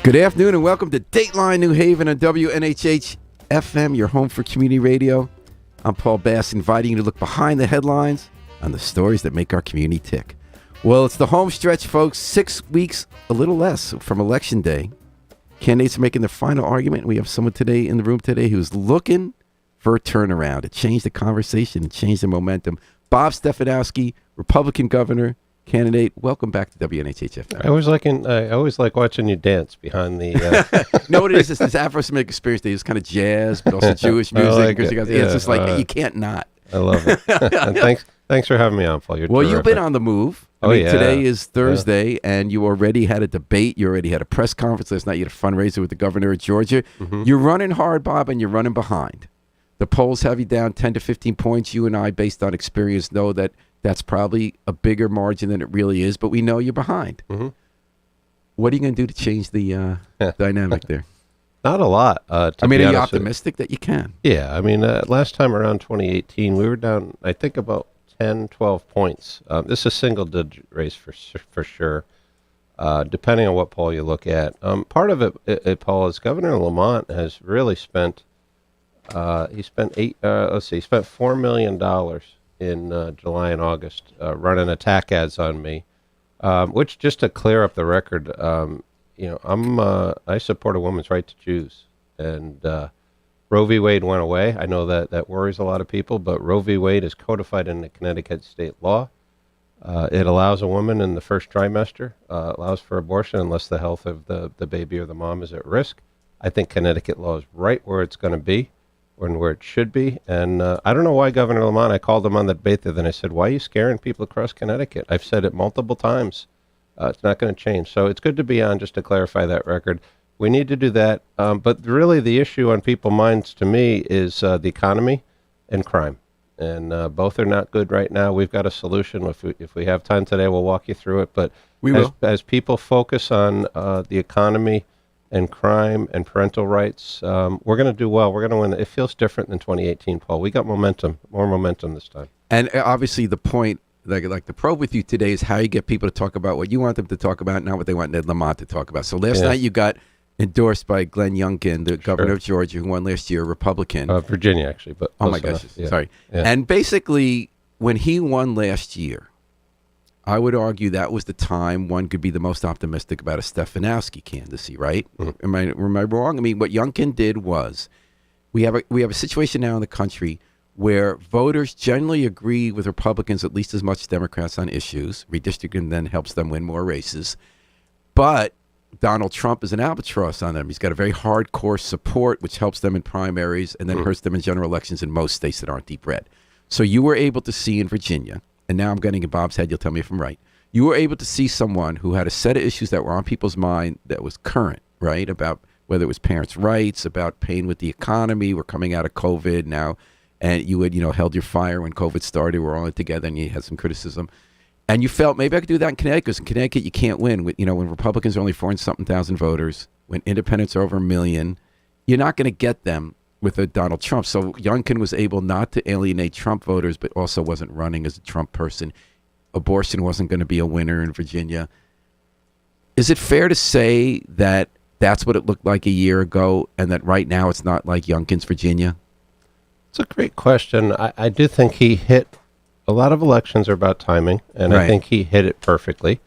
Good afternoon and welcome to Dateline New Haven on WNHH FM, your home for community radio. I'm Paul Bass, inviting you to look behind the headlines on the stories that make our community tick. Well, it's the home stretch, folks. 6 weeks, a little less, from Election Day. Candidates are making their final argument. We have someone today in the room today who's looking for a turnaround to change the conversation and change the momentum. Bob Stefanowski, Republican governor candidate. Welcome back to WNHH FM. I always like watching you dance behind the. No, what it is, it's this Afro-Semitic experience. They use kind of jazz, but also Jewish music. like it's just like it. you can't not. I love it. And thanks for having me on, Paul. You're terrific. You've been on the move. Today is Thursday, and you already had a debate. You already had a press conference last night. You had a fundraiser with the governor of Georgia. Mm-hmm. You're running hard, Bob, and you're running behind. The polls have you down 10 to 15 points. You and I, based on experience, know that that's probably a bigger margin than it really is, but we know you're behind. Mm-hmm. What are you going to do to change the dynamic there? Not a lot. Are you optimistic that you can? Yeah. Last time around 2018, we were down, I think, about 10, 12 points. This is a single-digit race for sure, depending on what poll you look at. Part of it, Paul, is Governor Lamont has really spent, he spent $4 million in July and August running attack ads on me, which, just to clear up the record, I support a woman's right to choose, and Roe v. Wade went away. I know that worries a lot of people, but Roe v. Wade is codified in the Connecticut state law. It allows a woman in the first trimester, allows for abortion unless the health of the baby or the mom is at risk. I think Connecticut law is right where it's going to be, and where it should be. And I don't know why Governor Lamont, I called him on the debate there, then I said, why are you scaring people across Connecticut? I've said it multiple times. It's not going to change. So it's good to be on, just to clarify that record. We need to do that. But really the issue on people's minds, to me, is the economy and crime. And both are not good right now. We've got a solution. If we have time today, we'll walk you through it. But as people focus on the economy and crime and parental rights, we're going to do well. We're going to win. It feels different than 2018, Paul. We got momentum, more momentum this time. And obviously the point, like the probe with you today, is how you get people to talk about what you want them to talk about, not what they want Ned Lamont to talk about. So last night you got endorsed by Glenn Youngkin, the governor of Georgia, who won last year, Republican. Virginia, actually. But oh my gosh, sorry. Yeah. And basically, when he won last year, I would argue that was the time one could be the most optimistic about a Stefanowski candidacy, right? Mm-hmm. Am I wrong? What Youngkin did was, we have a situation now in the country where voters generally agree with Republicans at least as much as Democrats on issues. Redistricting then helps them win more races. But Donald Trump is an albatross on them. He's got a very hardcore support, which helps them in primaries and then hurts them in general elections in most states that aren't deep red. So you were able to see in Virginia, and now I'm getting in Bob's head, you'll tell me if I'm right, you were able to see someone who had a set of issues that were on people's mind that was current, right? About whether it was parents' rights, about pain with the economy. We're coming out of COVID now, and you had, held your fire when COVID started. We're all in together, and you had some criticism. And you felt, maybe I could do that in Connecticut, because in Connecticut you can't win. When Republicans are only 4-something thousand voters, when independents are over 1 million, you're not going to get them with a Donald Trump. So Youngkin was able not to alienate Trump voters, but also wasn't running as a Trump person. Abortion wasn't going to be a winner in Virginia. Is it fair to say that that's what it looked like a year ago, and that right now it's not like Youngkin's Virginia? It's a great question. I do think he hit, a lot of elections are about timing, and right. I think he hit it perfectly.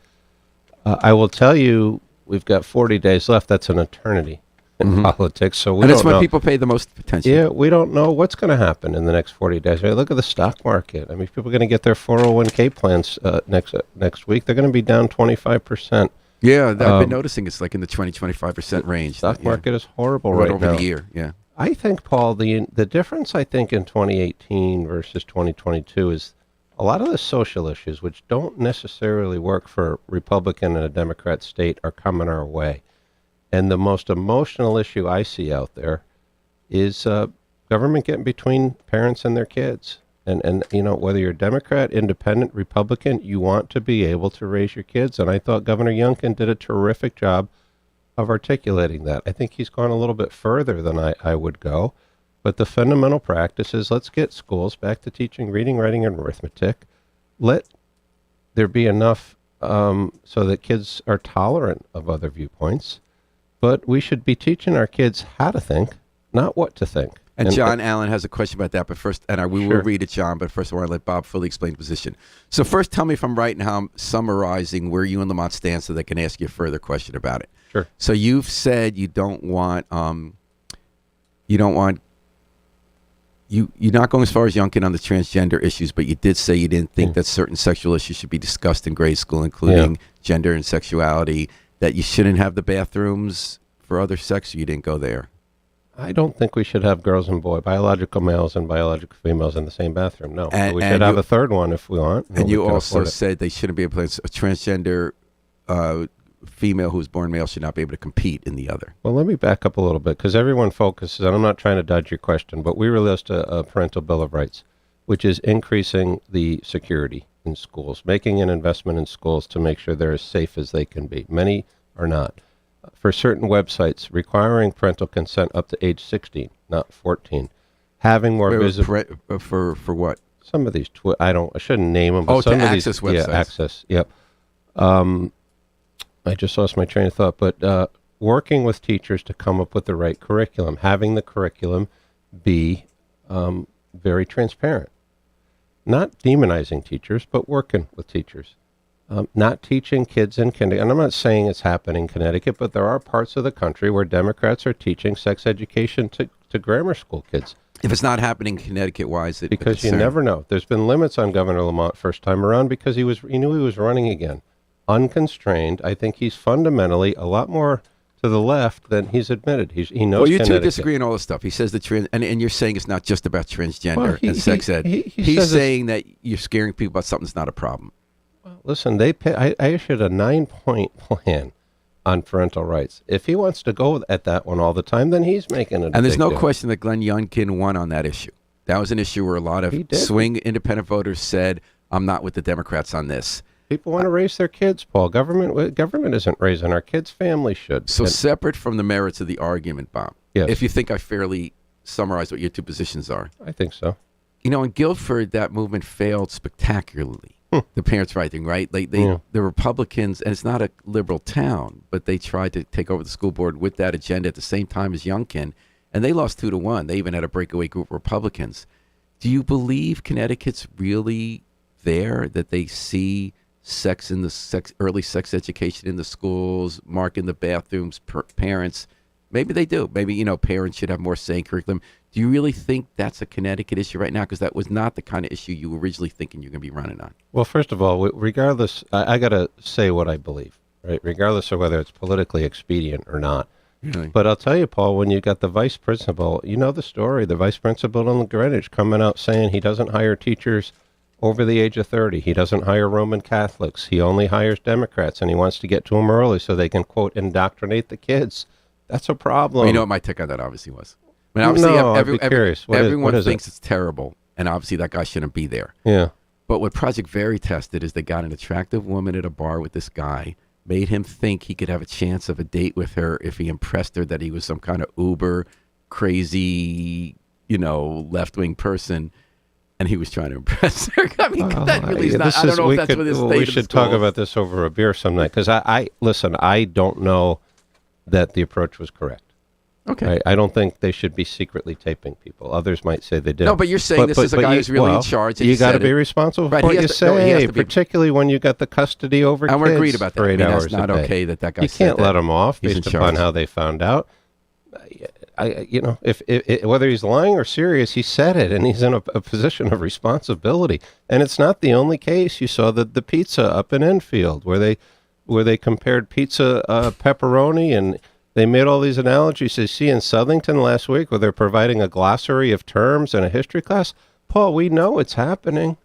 I will tell you, we've got 40 days left. That's an eternity in politics. So we don't know. And that's when people pay the most attention. Yeah, we don't know what's going to happen in the next 40 days. Look at the stock market. People are going to get their 401k plans next week. They're going to be down 25%. Yeah, I've been noticing it's like in the 20-25% range. Stock market is horrible right over now. The year, yeah. I think, Paul, the difference, I think, in 2018 versus 2022 is a lot of the social issues, which don't necessarily work for a Republican and a Democrat state, are coming our way. And the most emotional issue I see out there is government getting between parents and their kids. And whether you're Democrat, Independent, Republican, you want to be able to raise your kids. And I thought Governor Youngkin did a terrific job of articulating that. I think he's gone a little bit further than I would go. But the fundamental practice is, let's get schools back to teaching reading, writing, and arithmetic. Let there be enough so that kids are tolerant of other viewpoints. But we should be teaching our kids how to think, not what to think. And John Allen has a question about that, but first, we Sure. will read it, John, but first I want to let Bob fully explain the position. So first, tell me if I'm right in how I'm summarizing where you and Lamont stand so they can ask you a further question about it. Sure. So you've said you're not going as far as Youngkin on the transgender issues, but you did say you didn't think that certain sexual issues should be discussed in grade school, including gender and sexuality, that you shouldn't have the bathrooms for other sex, or you didn't go there. I don't think we should have girls and biological males and biological females in the same bathroom. No, but we should have a third one if we want. And you also said they shouldn't be able to. A transgender female who was born male should not be able to compete in the other. Well, let me back up a little bit because everyone focuses, and I'm not trying to dodge your question, but we released a parental bill of rights, which is increasing the security in schools, making an investment in schools to make sure they're as safe as they can be. Many are not. For certain websites, requiring parental consent up to age 16, not 14. Having more visibility. For what? Some of these, I shouldn't name them. But some to of access these, websites. Yeah, access, yep. I just lost my train of thought, but working with teachers to come up with the right curriculum, having the curriculum be very transparent. Not demonizing teachers, but working with teachers. Not teaching kids in kindergarten. And I'm not saying it's happening in Connecticut, but there are parts of the country where Democrats are teaching sex education to grammar school kids. If it's not happening in Connecticut, why is it? Because you never know. There's been limits on Governor Lamont first time around because he knew he was running again. Unconstrained. I think he's fundamentally a lot more to the left than he's admitted. He knows. Well, you two Connecticut. disagree on all this stuff. He says and you're saying it's not just about transgender and sex ed. He's saying that you're scaring people about something that's not a problem. Listen, I issued a 9-point plan on parental rights. If he wants to go at that one all the time, then he's making it. And there's no question that Glenn Youngkin won on that issue. That was an issue where a lot of swing independent voters said, I'm not with the Democrats on this. People want to raise their kids, Paul. Government isn't raising our kids. Families should. So separate from the merits of the argument, Bob, yes. If you think I fairly summarized what your two positions are. I think so. In Guilford, that movement failed spectacularly. The parents' right thing, right? The Republicans, and it's not a liberal town, but they tried to take over the school board with that agenda at the same time as Youngkin, and they lost 2-1. They even had a breakaway group of Republicans. Do you believe Connecticut's really there, that they see early sex education in the schools, marking the bathrooms, parents? Maybe they do. Maybe, parents should have more say in curriculum. Do you really think that's a Connecticut issue right now? Because that was not the kind of issue you were originally thinking you're going to be running on. Well, first of all, regardless, I got to say what I believe, right? Regardless of whether it's politically expedient or not. Really? But I'll tell you, Paul, when you got the vice principal, you know the story, the vice principal in Greenwich coming out saying he doesn't hire teachers over the age of 30. He doesn't hire Roman Catholics. He only hires Democrats, and he wants to get to them early so they can, quote, indoctrinate the kids. That's a problem. Well, you know what my take on that obviously was? I mean, obviously, I'd be curious. Everyone thinks it's terrible, and obviously that guy shouldn't be there. Yeah. But what Project Veritas did is they got an attractive woman at a bar with this guy, made him think he could have a chance of a date with her if he impressed her that he was some kind of uber crazy, left-wing person, and he was trying to impress her. I mean, that really is not. I don't know if that's what this state. We should talk about this over a beer some night because listen. I don't know that the approach was correct. Okay. I don't think they should be secretly taping people. Others might say they did. No, but you're saying this is a guy who's really in charge. You got to be responsible for what you say, particularly when you got the custody over kids. And we're agreed about that. For 8 hours that's not a day. okay that guy. You can't let him off based upon how they found out. If whether he's lying or serious, he said it, and he's in a position of responsibility. And it's not the only case. You saw the pizza up in Enfield where they compared pizza pepperoni and. They made all these analogies. You see in Southington last week where they're providing a glossary of terms and a history class. Paul, we know it's happening.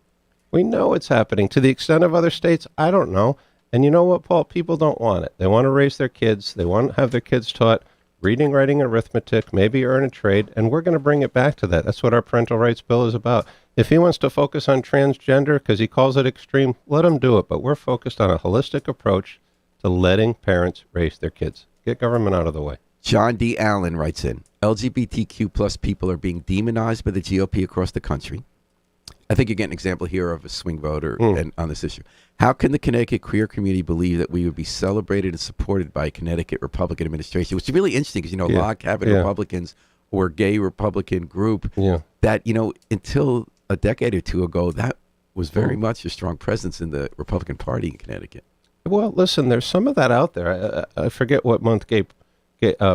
We know it's happening. To the extent of other states, I don't know. And you know what, Paul? People don't want it. They want to raise their kids. They want to have their kids taught reading, writing, arithmetic, maybe earn a trade. And we're going to bring it back to that. That's what our parental rights bill is about. If he wants to focus on transgender because he calls it extreme, let him do it. But we're focused on a holistic approach to letting parents raise their kids. Get government out of the way. John D. Allen writes in, LGBTQ plus people are being demonized by the GOP across the country. I think you get an example here of a swing voter and on this issue. How can the Connecticut queer community believe that we would be celebrated and supported by a Connecticut Republican administration? Which is really interesting because, a lot of cabinet Republicans or gay Republican group that, until a decade or two ago, that was very much a strong presence in the Republican Party in Connecticut. Well, listen, there's some of that out there. I forget what month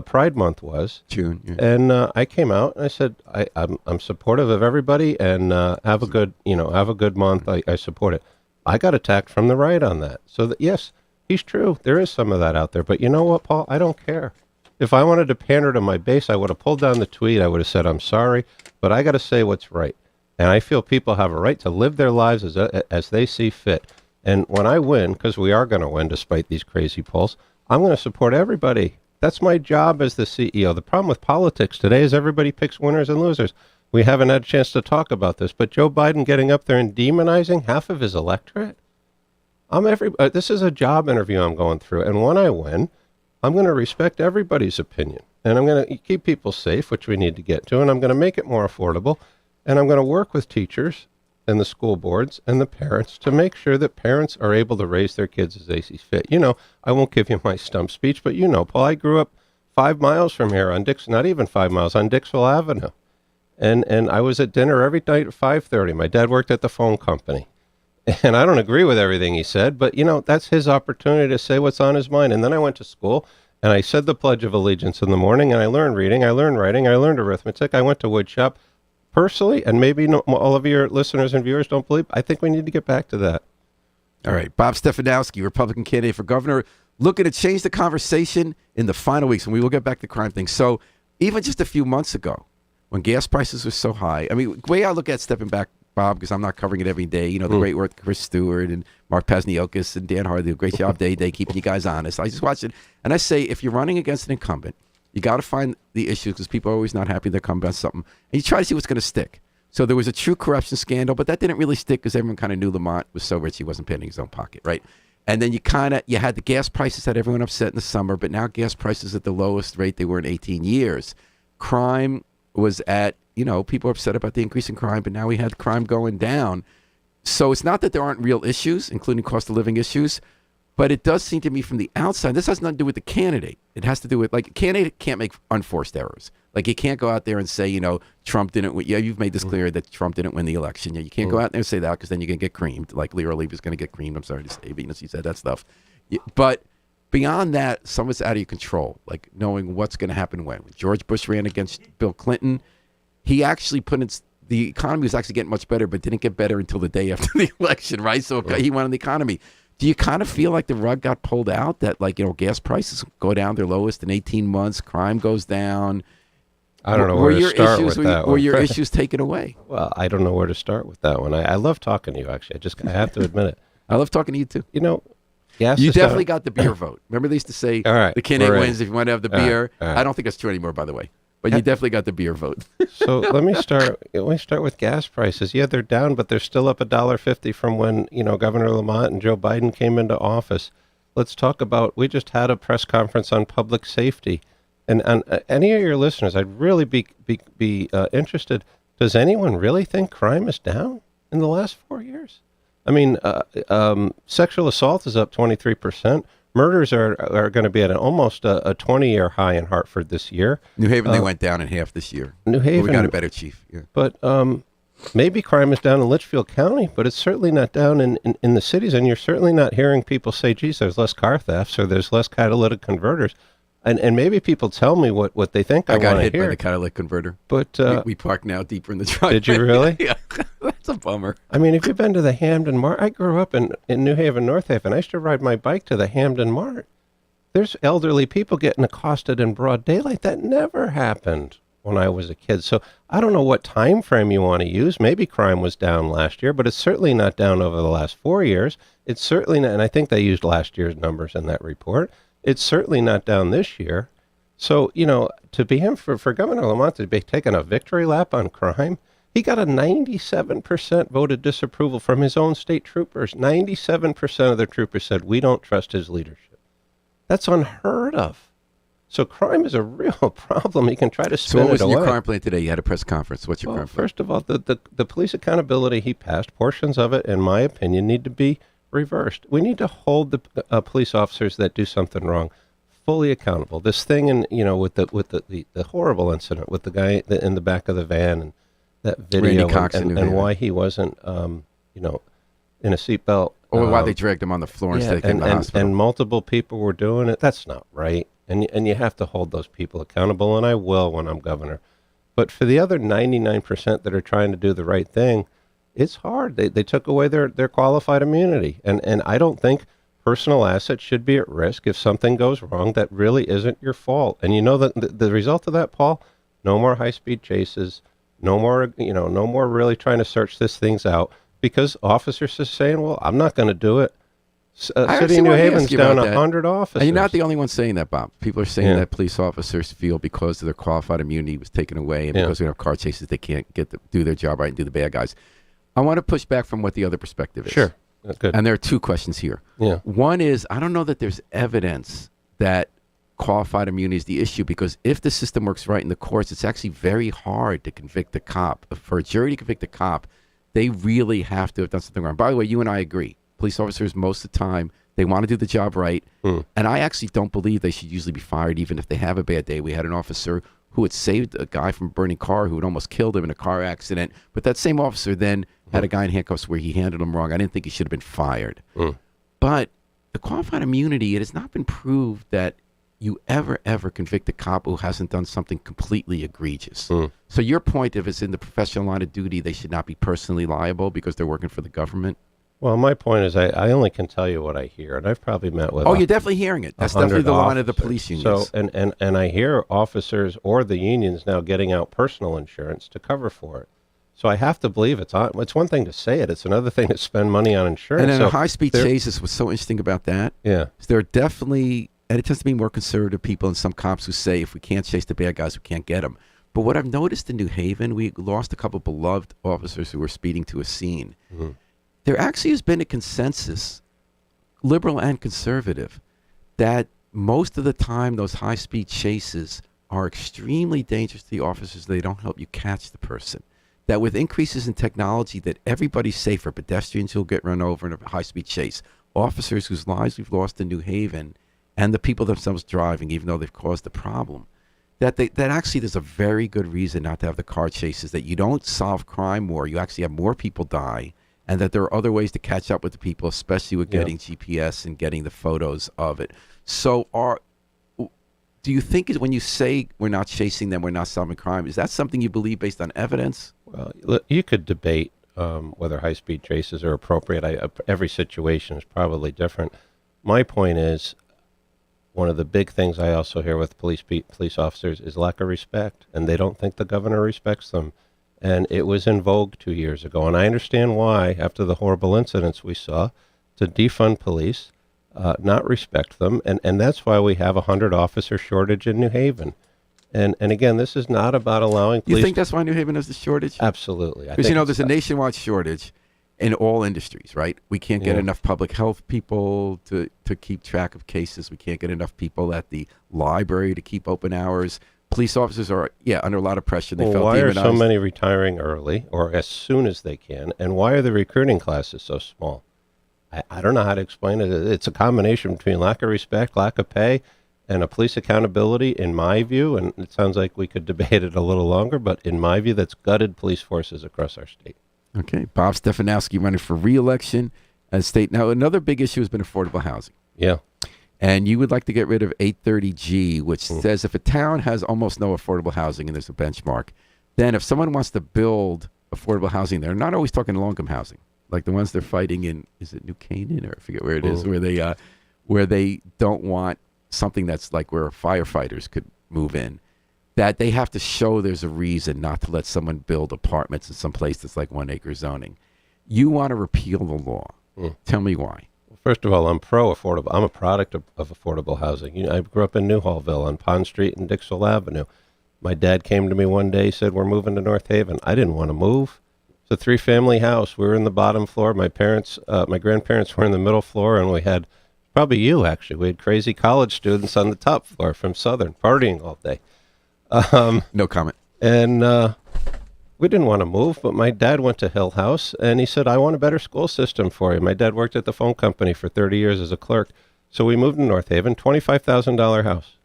Pride Month was. June. Yeah. And I came out and I said, I'm supportive of everybody and have a good month. I support it. I got attacked from the right on that. So yes, he's true. There is some of that out there. But you know what, Paul? I don't care. If I wanted to pander to my base, I would have pulled down the tweet. I would have said, I'm sorry, but I got to say what's right. And I feel people have a right to live their lives as they see fit. And when I win, because we are going to win despite these crazy polls, I'm going to support everybody. That's my job as the CEO. The problem with politics today is everybody picks winners and losers. We haven't had a chance to talk about this, but Joe Biden getting up there and demonizing half of his electorate. This is a job interview I'm going through, and when I win, I'm going to respect everybody's opinion, and I'm going to keep people safe, which we need to get to, and I'm going to make it more affordable, and I'm going to work with teachers and the school boards and the parents to make sure that parents are able to raise their kids as they see fit. I won't give you my stump speech, but Paul, I grew up 5 miles from here on not even 5 miles, on Dixville Avenue. And I was at dinner every night at 5:30. My dad worked at the phone company. And I don't agree with everything he said, but, that's his opportunity to say what's on his mind. And then I went to school, and I said the Pledge of Allegiance in the morning, and I learned reading, I learned writing, I learned arithmetic. I went to woodshop. Personally, and maybe all of your listeners and viewers don't believe, I think we need to get back to that. All right. Bob Stefanowski, Republican candidate for governor, looking to change the conversation in the final weeks, and we will get back to crime things. So even just a few months ago, when gas prices were so high, the way I look at stepping back, Bob, because I'm not covering it every day, the great work Chris Stewart and Mark Pasniokis and Dan Hardy do a great job day to day keeping you guys honest. I just watch it, and I say, if you're running against an incumbent, you got to find the issues because people are always not happy they come about something. And you try to see what's going to stick. So there was a true corruption scandal, but that didn't really stick because everyone kind of knew Lamont was so rich he wasn't paying his own pocket, right? And then you had the gas prices that everyone upset in the summer, but now gas prices at the lowest rate they were in 18 years. Crime was at, people are upset about the increase in crime, but now we had crime going down. So it's not that there aren't real issues, including cost of living issues, but it does seem to me from the outside, this has nothing to do with the candidate. It has to do with, a candidate can't make unforced errors. You can't go out there and say, Trump didn't win. Yeah, you've made this clear that Trump didn't win the election. Yeah, you can't go out there and say that because then you're going to get creamed. Like Leora Levy's going to get creamed. I'm sorry to say, but she said that stuff. But beyond that, some of it's out of your control, knowing what's going to happen when. When George Bush ran against Bill Clinton, he actually the economy was actually getting much better, but didn't get better until the day after the election, right? So he won on the economy. Do you kind of feel like the rug got pulled out, that gas prices go down their lowest in 18 months, crime goes down? I don't know where to start with that one. Were your issues taken away? Well, I don't know where to start with that one. I love talking to you, actually. I have to admit it. I love talking to you, too. Gas you definitely got the beer vote. Remember they used to say, all right, the candidate wins if you want to have the beer. All right. I don't think that's true anymore, by the way. But you definitely got the beer vote. So let me start with gas prices. Yeah, they're down, but they're still up $1.50 from when, Governor Lamont and Joe Biden came into office. Let's talk about, we just had a press conference on public safety. And any of your listeners, I'd really be interested. Does anyone really think crime is down in the last 4 years? Sexual assault is up 23%. Murders are going to be at almost a 20-year high in Hartford this year. New Haven, they went down in half this year. New Haven. We got a better chief. Yeah. But maybe crime is down in Litchfield County, but it's certainly not down in the cities. And you're certainly not hearing people say, geez, there's less car thefts or there's less catalytic converters. And maybe people tell me what they think I want to hear. I got hit by the catalytic converter. But we parked now deeper in the driveway. Did you really? Yeah, that's a bummer. If you've been to the Hamden Mart, I grew up in New Haven, North Haven. I used to ride my bike to the Hamden Mart. There's elderly people getting accosted in broad daylight. That never happened when I was a kid. So I don't know what time frame you want to use. Maybe crime was down last year, but it's certainly not down over the last 4 years. It's certainly not, and I think they used last year's numbers in that report. It's certainly not down this year. So, to be him for Governor Lamont to be taking a victory lap on crime, he got a 97% voted disapproval from his own state troopers. 97% of the troopers said, we don't trust his leadership. That's unheard of. So crime is a real problem. You can try to So spin what was it in away. your crime plan today? You had a press conference. What's your Well, crime plan? first of all, the police accountability he passed, portions of it, in my opinion, need to be reversed. We need to hold the police officers that do something wrong fully accountable. This thing, with the horrible incident with the guy in the back of the van and that video, Randy Cox in New and Haven. why he wasn't, in a seatbelt. Or why they dragged him on the floor instead of taking him to the hospital. And multiple people were doing it. That's not right. And you have to hold those people accountable, and I will when I'm governor. But for the other 99% that are trying to do the right thing, it's hard. They took away their qualified immunity. And I don't think personal assets should be at risk if something goes wrong that really isn't your fault. And you know that the result of that, Paul, no more high-speed chases, no more really trying to search these things out, because officers are saying, well, I'm not going to do it. City of New Haven's down 100 officers. And you're not the only one saying that, Bob. People are saying Yeah. that police officers feel because of their qualified immunity was taken away and Yeah. because we have car chases, they can't do their job right and do the bad guys. I want to push back from what the other perspective is. Sure. That's good. And there are two questions here. Yeah. One is, I don't know that there's evidence that qualified immunity is the issue, because if the system works right in the courts, it's actually very hard to convict a cop. For a jury to convict a cop, they really have to have done something wrong. By the way, you and I agree. Police officers, most of the time, they want to do the job right. And I actually don't believe they should usually be fired even if they have a bad day. We had an officer who had saved a guy from a burning car who had almost killed him in a car accident. But that same officer then had a guy in handcuffs where he handled him wrong. I didn't think he should have been fired. But the qualified immunity, it has not been proved that you ever convict a cop who hasn't done something completely egregious. So your point, if it's in the professional line of duty, they should not be personally liable because they're working for the government? Well, my point is I only can tell you what I hear, and I've probably met with You're definitely hearing it. That's definitely the line of the police unions. So, and I hear officers or the unions now getting out personal insurance to cover for it. So I have to believe it's on. It's one thing to say it; it's another thing to spend money on insurance. And then so high-speed chases, what's so interesting about that yeah, is there are definitely, and it tends to be more conservative people and some cops who say if we can't chase the bad guys, we can't get them. But what I've noticed in New Haven, we lost a couple of beloved officers who were speeding to a scene. There actually has been a consensus, liberal and conservative, that most of the time those high-speed chases are extremely dangerous to the officers. They don't help you catch the person. That with increases in technology, that everybody's safer. Pedestrians who'll get run over in a high-speed chase, officers whose lives we've lost in New Haven, and the people themselves driving, even though they've caused the problem. That actually there's a very good reason not to have the car chases, that you don't solve crime more. You actually have more people die, and that there are other ways to catch up with the people, especially with getting GPS and getting the photos of it. So do you think when you say we're not chasing them, we're not solving crime, is that something you believe based on evidence? Well, look, you could debate whether high-speed chases are appropriate. Every situation is probably different. My point is, one of the big things I also hear with police officers is lack of respect, and they don't think the governor respects them. And it was in vogue 2 years ago, and I understand why, after the horrible incidents we saw, to defund police, not respect them, and that's why we have 100 officer shortage in New Haven. And again, this is not about allowing police. You think that's why New Haven has the shortage? Absolutely. Because, there's a nationwide shortage in all industries, right? We can't get enough public health people to keep track of cases. We can't get enough people at the library to keep open hours. Police officers are, under a lot of pressure. They felt why are demonized. so many retiring early or as soon as they can? And why are the recruiting classes so small? I don't know how to explain it. It's a combination between lack of respect, lack of pay, and a police accountability, in my view. And it sounds like we could debate it a little longer, but in my view, that's gutted police forces across our state. Okay. Bob Stefanowski running for re-election as state. Now, another big issue has been affordable housing. Yeah. And you would like to get rid of 830G, which says if a town has almost no affordable housing, and there's a benchmark, then if someone wants to build affordable housing, they're not always talking low-income housing, like the ones they're fighting in, is it New Canaan, or I forget where it is, where they don't want something that's like where firefighters could move in, that they have to show there's a reason not to let someone build apartments in some place that's like 1 acre zoning. You want to repeal the law. Tell me why. First of all, I'm pro-affordable. I'm a product of affordable housing. I grew up in Newhallville on Pond Street and Dixwell Avenue. My dad came to me one day, said, we're moving to North Haven. I didn't want to move. It's a 3-family house. We were in the bottom floor. My grandparents were in the middle floor, and we had Probably you, actually. We had crazy college students on the top floor from Southern partying all day. No comment. And we didn't want to move, but my dad went to Hill House, and he said, I want a better school system for you. My dad worked at the phone company for 30 years as a clerk. So we moved to North Haven, $25,000 house,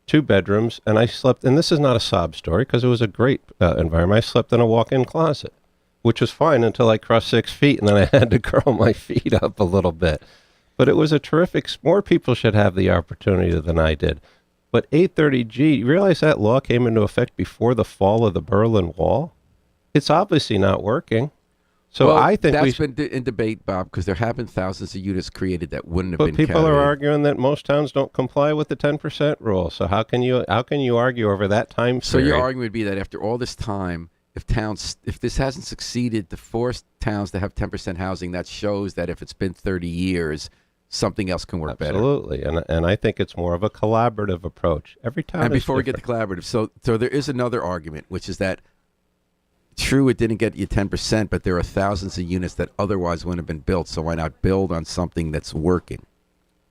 2 bedrooms, and I slept, and this is not a sob story because it was a great environment. I slept in a walk-in closet, which was fine until I crossed 6 feet, and then I had to curl my feet up a little bit. But it was a terrific, more people should have the opportunity than I did. But 830G, you realize that law came into effect before the fall of the Berlin Wall? It's obviously not working. So well, I think that's been in debate, Bob, because there have been thousands of units created that wouldn't have been. But people are arguing that most towns don't comply with the 10% rule. So how can you argue over that time period? So your argument would be that after all this time, if this hasn't succeeded to force towns to have 10% housing, that shows that if it's been 30 years, something else can work better. Absolutely, and I think it's more of a collaborative approach. Every town. And before we get to collaborative, so there is another argument, which is that. True, it didn't get you 10%, but there are thousands of units that otherwise wouldn't have been built, so why not build on something that's working?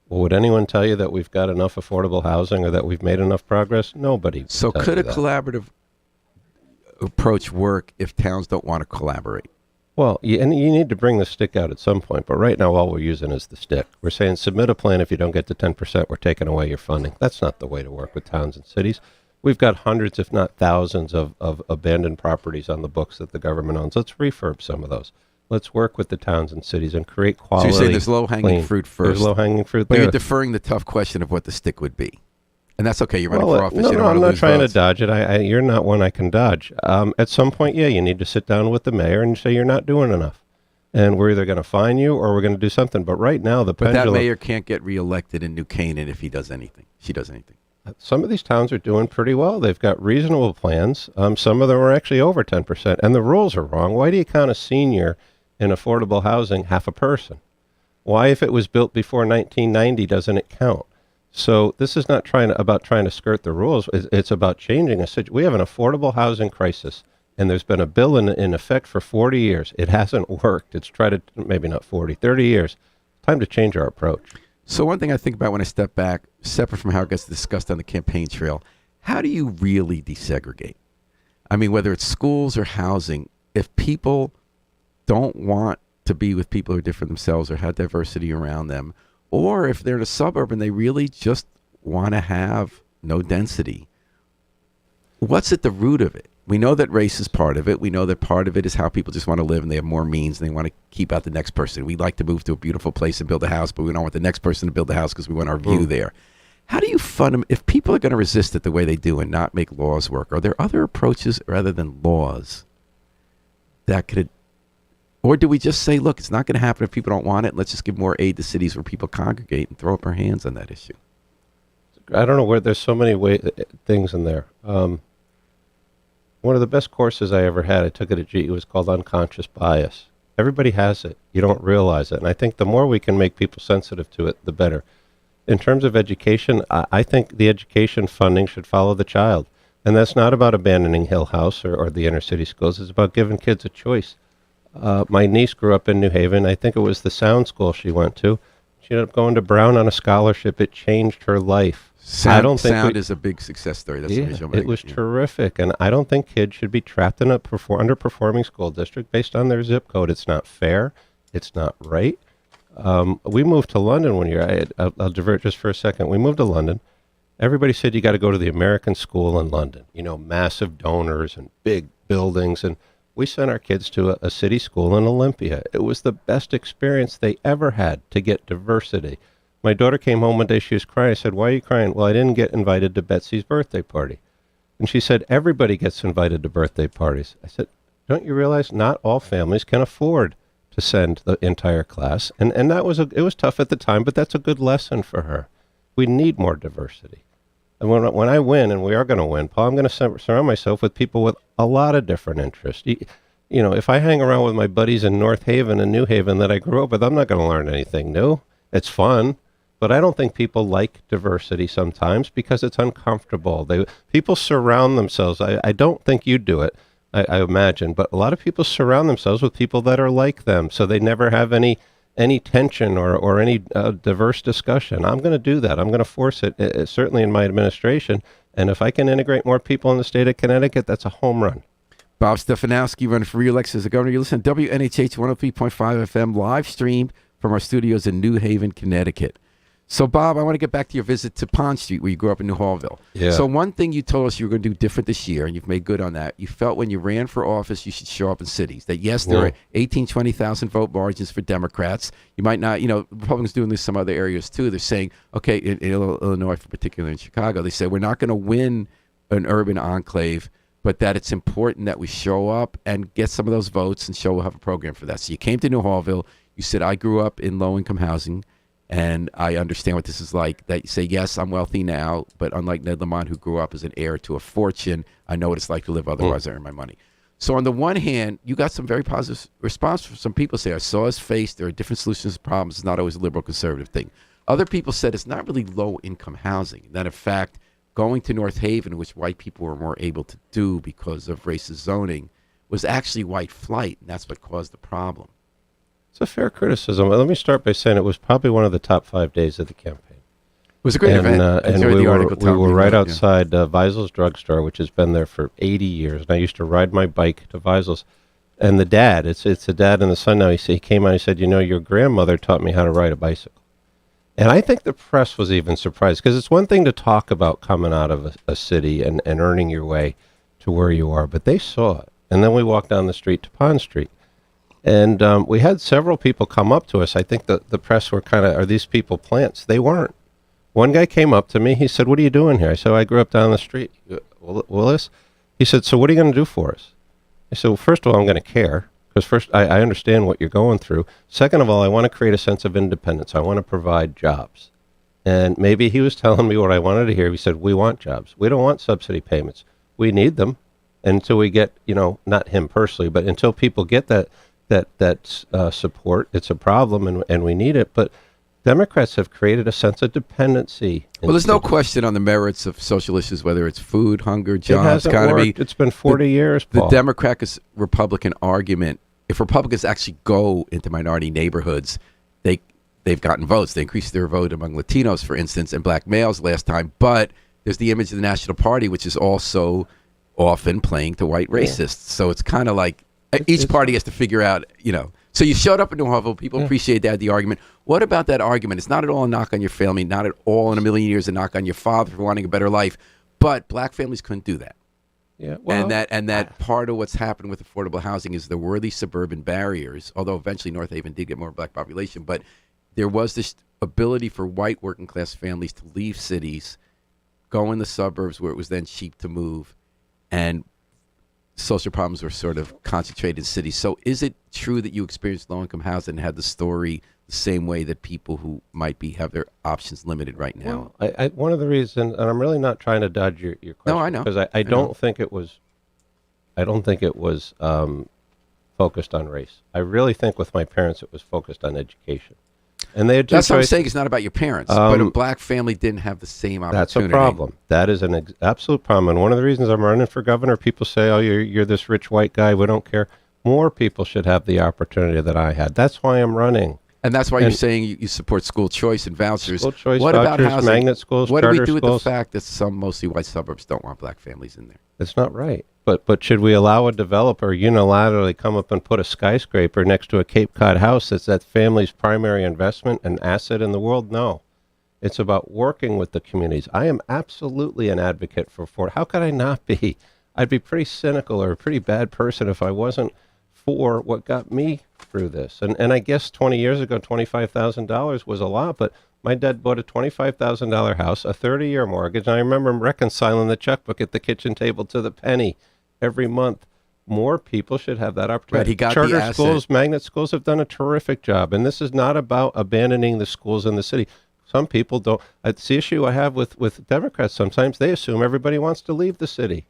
Well, would anyone tell you that we've got enough affordable housing or that we've made enough progress? Nobody. So could a collaborative approach work if towns don't want to collaborate? Well, and you need to bring the stick out at some point, but right now all we're using is the stick. We're saying submit a plan. If you don't get to 10%, we're taking away your funding. That's not the way to work with towns and cities. We've got hundreds, if not thousands, of abandoned properties on the books that the government owns. Let's refurb some of those. Let's work with the towns and cities and create quality. So you're saying there's low-hanging fruit first. There's low-hanging fruit but there. You're deferring the tough question of what the stick would be. And that's okay. You're running for office. No, you don't I'm want to not lose trying votes. to dodge it. You're not one I can dodge. At some point, yeah, you need to sit down with the mayor and say you're not doing enough. And we're either going to fine you or we're going to do something. But right now, the pendulum... But that mayor can't get reelected in New Canaan if he does anything. She does anything. Some of these towns are doing pretty well. They've got reasonable plans. Some of them are actually over 10%. And the rules are wrong. Why do you count a senior in affordable housing half a person? Why, if it was built before 1990, doesn't it count? So this is not about trying to skirt the rules. It's about changing a situation. We have an affordable housing crisis, and there's been a bill in effect for 40 years. It hasn't worked. It's tried to, maybe not 40, 30 years. Time to change our approach. So one thing I think about when I step back, separate from how it gets discussed on the campaign trail, how do you really desegregate? I mean, whether it's schools or housing, if people don't want to be with people who are different themselves or have diversity around them, or if they're in a suburb and they really just want to have no density, what's at the root of it? We know that race is part of it. We know that part of it is how people just want to live and they have more means and they want to keep out the next person. We like to move to a beautiful place and build a house, but we don't want the next person to build a house because we want our view there. How do you fund them? If people are going to resist it the way they do and not make laws work, are there other approaches rather than laws that could, or do we just say, look, it's not going to happen if people don't want it. Let's just give more aid to cities where people congregate and throw up our hands on that issue? I don't know where there's so many things in there. One of the best courses I ever had, I took it at GE, was called Unconscious Bias. Everybody has it. You don't realize it. And I think the more we can make people sensitive to it, the better. In terms of education, I think the education funding should follow the child. And that's not about abandoning Hill House or the inner city schools. It's about giving kids a choice. My niece grew up in New Haven. I think it was the sound school she went to. She ended up going to Brown on a scholarship. It changed her life. Sound is a big success story. That's it was terrific, and I don't think kids should be trapped in a underperforming school district based on their zip code. It's not fair. It's not right. We moved to London one year. I'll divert just for a second. We moved to London. Everybody said you got to go to the American school in London. You know, massive donors and big buildings, and we sent our kids to a city school in Olympia. It was the best experience they ever had to get diversity. My daughter came home one day, she was crying. I said, why are you crying? Well, I didn't get invited to Betsy's birthday party. And she said, everybody gets invited to birthday parties. I said, don't you realize not all families can afford to send the entire class? And that was it was tough at the time, but that's a good lesson for her. We need more diversity. And when I win, and we are going to win, Paul, I'm going to surround myself with people with a lot of different interests. You know, if I hang around with my buddies in North Haven and New Haven that I grew up with, I'm not going to learn anything new. It's fun. But I don't think people like diversity sometimes because it's uncomfortable. People surround themselves. I don't think you do it, I imagine, but a lot of people surround themselves with people that are like them, so they never have any any tension or any diverse discussion. I'm going to do that. I'm going to force it, certainly in my administration. And if I can integrate more people in the state of Connecticut, that's a home run. Bob Stefanowski running for re-election as the governor. You listen to WNHH 103.5 FM live streamed from our studios in New Haven, Connecticut. So, Bob, I want to get back to your visit to Pond Street, where you grew up in New Hallville. Yeah. So one thing you told us you were going to do different this year, and you've made good on that, you felt when you ran for office you should show up in cities. That, yes, there are 18, 20,000 vote margins for Democrats. You might not, Republicans doing this in some other areas, too. They're saying, okay, in Illinois, particularly in Chicago, they say we're not going to win an urban enclave, but that it's important that we show up and get some of those votes and show we'll have a program for that. So you came to New Hallville. You said, I grew up in low-income housing, and I understand what this is like. That you say, yes, I'm wealthy now, but unlike Ned Lamont, who grew up as an heir to a fortune, I know what it's like to live otherwise I earn my money. So on the one hand, you got some very positive response from some people. Say, I saw his face. There are different solutions to problems. It's not always a liberal conservative thing. Other people said it's not really low-income housing. That, in fact, going to North Haven, which white people were more able to do because of racist zoning, was actually white flight, and that's what caused the problem. It's a fair criticism. Let me start by saying it was probably one of the top 5 days of the campaign. It was a great event. And we were right outside Weisel's drugstore, which has been there for 80 years. And I used to ride my bike to Weisel's. And the dad, it's a dad and the son now, he came out and he said, your grandmother taught me how to ride a bicycle. And I think the press was even surprised, because it's one thing to talk about coming out of a city and earning your way to where you are, but they saw it. And then we walked down the street to Pond Street. And we had several people come up to us. I think the press were are these people plants? They weren't. One guy came up to me. He said, what are you doing here? I said, I grew up down the street. Willis? He said, so what are you going to do for us? I said, well, first of all, I'm going to care, because first, I understand what you're going through. Second of all, I want to create a sense of independence. I want to provide jobs. And maybe he was telling me what I wanted to hear. He said, we want jobs. We don't want subsidy payments. We need them. And until we get, not him personally, but until people get that support, it's a problem, and we need it. But Democrats have created a sense of dependency. Well, there's no question on the merits of social issues, whether it's food, hunger, jobs, economy. It's been 40 years, Paul. The Democrat-Republican argument, if Republicans actually go into minority neighborhoods, they've gotten votes. They increased their vote among Latinos, for instance, and black males last time. But there's the image of the National Party, which is also often playing to white racists. So it's kind of like each party has to figure out, So you showed up in New Hallville. People appreciate that, the argument. What about that argument? It's not at all a knock on your family, not at all in a million years a knock on your father for wanting a better life. But black families couldn't do that. Yeah, well, and that part of what's happened with affordable housing is there were these suburban barriers, although eventually North Haven did get more black population. But there was this ability for white working class families to leave cities, go in the suburbs where it was then cheap to move, and social problems were sort of concentrated in cities. So is it true that you experienced low-income housing and had the story the same way that people who might have their options limited right now? Well, one of the reasons, and I'm really not trying to dodge your question. No, I know. Because I don't think it was focused on race. I really think with my parents it was focused on education. And they had That's what I'm saying. It's not about your parents, but a black family didn't have the same opportunity. That's a problem. That is an absolute problem. And one of the reasons I'm running for governor, people say, oh, you're this rich white guy. We don't care. More people should have the opportunity that I had. That's why I'm running. And that's why you're saying you support school choice and vouchers. School choice, what vouchers, about housing? magnet schools, what do we charter do with schools? the fact that some mostly white suburbs don't want black families in there? That's not right. But should we allow a developer unilaterally come up and put a skyscraper next to a Cape Cod house that's that family's primary investment and asset in the world? No. It's about working with the communities. I am absolutely an advocate for how could I not be? I'd be pretty cynical or a pretty bad person if I wasn't for what got me through this. And I guess 20 years ago, $25,000 was a lot, but my dad bought a $25,000 house, a 30-year mortgage, and I remember him reconciling the checkbook at the kitchen table to the penny every month. More people should have that opportunity. Right, he got Charter the asset. schools, magnet schools have done a terrific job, and this is not about abandoning the schools in the city. Some people don't. It's the issue I have with Democrats. Sometimes they assume everybody wants to leave the city.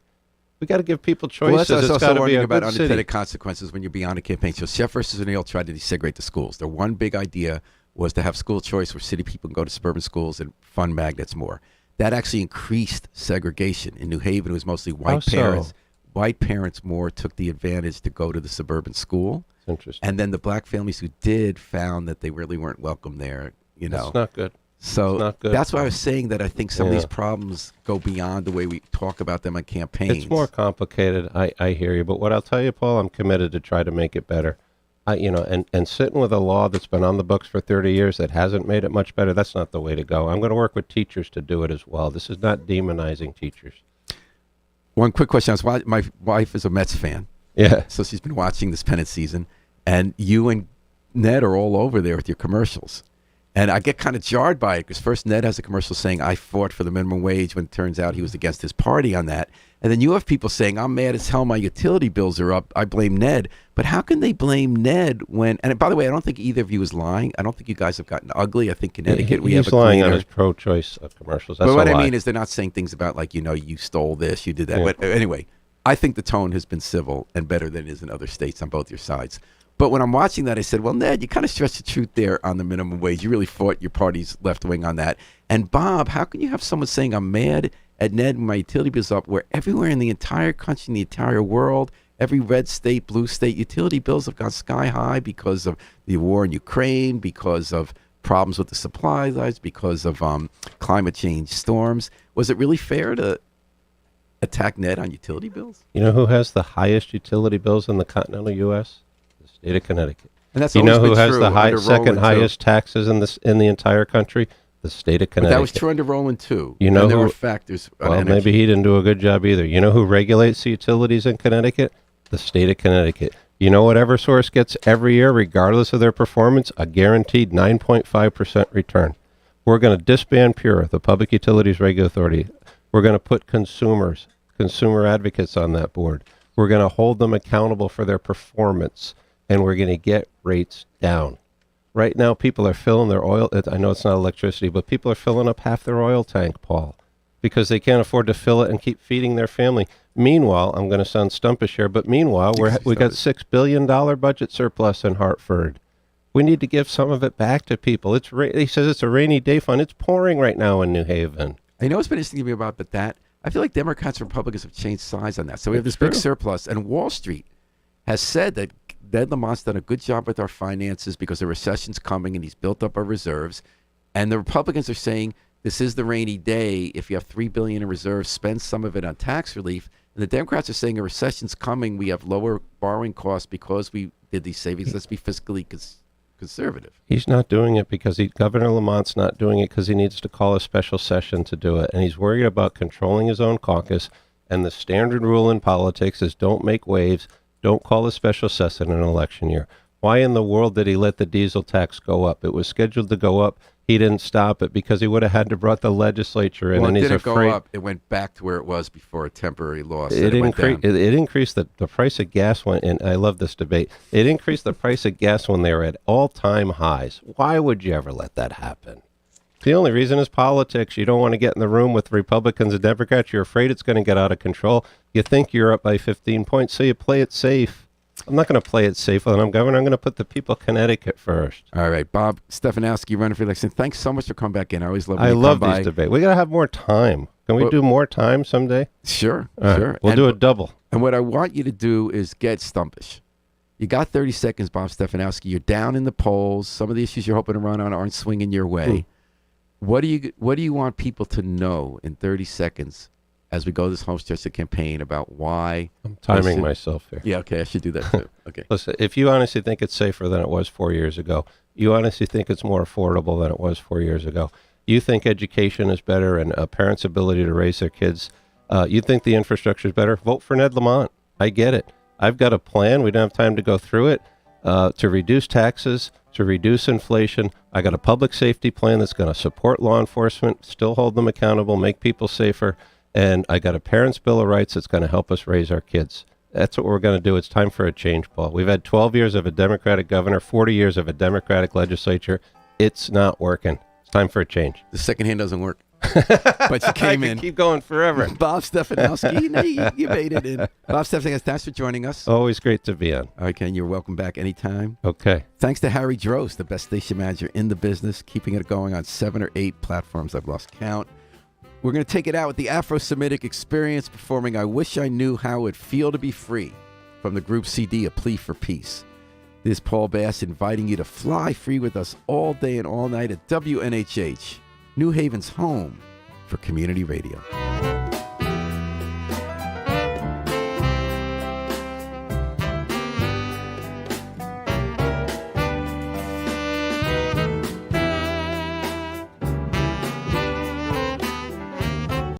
We got to give people choices. Well, that's it's got also to be worrying a about good unintended city. consequences when you're beyond a campaign. So Chef versus O'Neill tried to desegregate the schools. Their one big idea was to have school choice where city people can go to suburban schools and fund magnets more. That actually increased segregation. In New Haven, it was mostly white parents. So? White parents more took the advantage to go to the suburban school. Interesting. And then the black families who did found that they really weren't welcome there, you know. That's not good. So not good. that's why I was saying that I think some of these problems go beyond the way we talk about them on campaigns. It's more complicated. I hear you. But what I'll tell you, Paul, I'm committed to try to make it better. And sitting with a law that's been on the books for 30 years that hasn't made it much better, that's not the way to go. I'm going to work with teachers to do it as well. This is not demonizing teachers. One quick question. My wife is a Mets fan. Yeah. So she's been watching this pennant season. And you and Ned are all over there with your commercials. And I get kind of jarred by it because first Ned has a commercial saying, I fought for the minimum wage, when it turns out he was against his party on that. And then you have people saying, I'm mad as hell, my utility bills are up, I blame Ned. But how can they blame Ned when, and by the way, I don't think either of you is lying. I don't think you guys have gotten ugly. I think Connecticut, we have a He's lying cleaner. on his pro-choice commercials. That's but what a I lie. mean is they're not saying things about like, you stole this, you did that. Yeah. But anyway, I think the tone has been civil and better than it is in other states on both your sides. But when I'm watching that, I said, well, Ned, you kind of stretched the truth there on the minimum wage. You really fought your party's left wing on that. And Bob, how can you have someone saying I'm mad at Ned when my utility bill's up, where everywhere in the entire country, in the entire world, every red state, blue state, utility bills have gone sky high because of the war in Ukraine, because of problems with the supply lines, because of climate change storms. Was it really fair to attack Ned on utility bills? You know who has the highest utility bills in the continental U.S.? The state of Connecticut. And that's You know always who been has true the under second Rowland, too. highest taxes in the entire country? The state of But Connecticut. that was true under Rowland, too. You know and there who- were factors on Well, energy. maybe he didn't do a good job either. You know who regulates the utilities in Connecticut? The state of Connecticut. You know what Eversource gets every year, regardless of their performance? A guaranteed 9.5% return. We're going to disband PURA, the Public Utilities Regulatory Authority. We're going to put consumer advocates on that board. We're going to hold them accountable for their performance, and we're going to get rates down. Right now, people are filling their oil. I know it's not electricity, but people are filling up half their oil tank, Paul, because they can't afford to fill it and keep feeding their family. Meanwhile, I'm going to sound stumpish here, but meanwhile, we got $6 billion budget surplus in Hartford. We need to give some of it back to people. He says it's a rainy day fund. It's pouring right now in New Haven. I know it's been interesting to me about, but that I feel like Democrats and Republicans have changed sides on that. So we have this big surplus, and Wall Street has said that Ned Lamont's done a good job with our finances because the recession's coming and he's built up our reserves. And the Republicans are saying this is the rainy day. If you have $3 billion in reserves, spend some of it on tax relief. And the Democrats are saying a recession's coming. We have lower borrowing costs because we did these savings. Let's be fiscally conservative. He's not doing it because Governor Lamont's not doing it because he needs to call a special session to do it. And he's worried about controlling his own caucus. And the standard rule in politics is don't make waves. Don't call a special session in an election year. Why in the world did he let the diesel tax go up? It was scheduled to go up. He didn't stop it because he would have had to brought the legislature in. Well, and it he's didn't afraid. go up. It went back to where it was before a temporary loss. It went down. increased the price of gas and I love this debate. It increased the price of gas when they were at all-time highs. Why would you ever let that happen? The only reason is politics. You don't want to get in the room with Republicans and Democrats. You're afraid it's going to get out of control. You think you're up by 15 points, so you play it safe. I'm not going to play it safe when I'm governor. I'm going to put the people of Connecticut first. All right, Bob Stefanowski, running for election. Thanks so much for coming back in. I always love. I love these debates. We got to have more time. Can we do more time someday? Sure, All sure. right, we'll do a double. And what I want you to do is get stumpish. You got 30 seconds, Bob Stefanowski. You're down in the polls. Some of the issues you're hoping to run on aren't swinging your way. What do you want people to know in 30 seconds as we go this home stretch of the campaign about why? I'm timing myself here. Yeah, okay, I should do that too. Okay. Listen, if you honestly think it's safer than it was 4 years ago, you honestly think it's more affordable than it was 4 years ago, you think education is better and a parent's ability to raise their kids, you think the infrastructure is better, vote for Ned Lamont. I get it. I've got a plan. We don't have time to go through it. To reduce taxes, to reduce inflation. I got a public safety plan that's going to support law enforcement, still hold them accountable, make people safer. And I got a parent's bill of rights that's going to help us raise our kids. That's what we're going to do. It's time for a change, Paul. We've had 12 years of a Democratic governor, 40 years of a Democratic legislature. It's not working. It's time for a change. The second hand doesn't work. But you came I in. could keep going forever. Bob Stefanowski, you made it in. Bob Stefanowski, thanks for joining us. Always great to be on. All right, Ken, you're welcome back anytime. Okay. Thanks to Harry Drost, the best station manager in the business, keeping it going on 7 or 8 platforms. I've lost count. We're going to take it out with the Afro-Semitic Experience performing I Wish I Knew How It'd Feel to Be Free from the group CD, A Plea for Peace. This is Paul Bass inviting you to fly free with us all day and all night at WNHH, New Haven's home for community radio.